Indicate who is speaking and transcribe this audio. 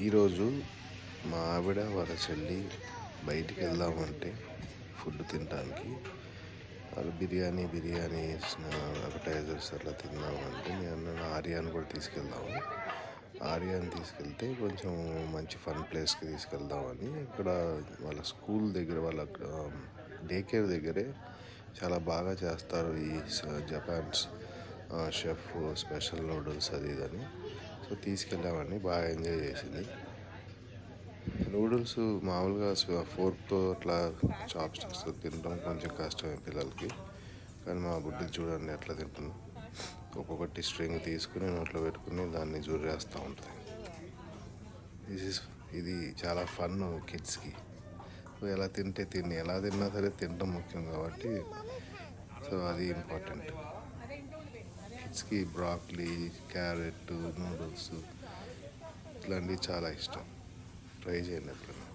Speaker 1: ఈరోజు మా ఆవిడ వాళ్ళ చెల్లి బయటికి వెళ్దామంటే ఫుడ్ తినడానికి వాళ్ళు బిర్యానీ అపటైజర్స్ అట్లా తిందామంటే నేను ఆర్యాని కూడా తీసుకెళ్దాము. ఆర్యాని తీసుకెళ్తే కొంచెం మంచి ఫన్ ప్లేస్కి తీసుకెళ్దామని ఇక్కడ వాళ్ళ స్కూల్ దగ్గర వాళ్ళ డే కేర్ దగ్గరే చాలా బాగా చేస్తారు ఈ జపాన్స్ షెఫ్ స్పెషల్ నూడిల్స్ అది ఇదని. సో తీసుకెళ్ళామని బాగా ఎంజాయ్ చేసింది. నూడిల్స్ మామూలుగా ఫోర్క్తో అట్లా చాప్ స్టిక్స్తో తినడం కొంచెం కష్టమే పిల్లలకి. కానీ మా బుడ్డి చూడండి ఎట్లా తింటున్నాం. ఒక్కొక్కటి స్ట్రింగ్ తీసుకుని నోట్లో పెట్టుకుని దాన్ని జూరేస్తూ ఉంటుంది. ఇది చాలా ఫన్ కిడ్స్కి. సో ఎలా తిన్నా సరే తినడం ముఖ్యం కాబట్టి సో అది ఇంపార్టెంట్. కిడ్స్కి బ్రాక్లీ, క్యారెట్, నూడిల్స్ ఇట్లాంటివి చాలా ఇష్టం. ట్రై చేయండి ఎప్పుడైనా.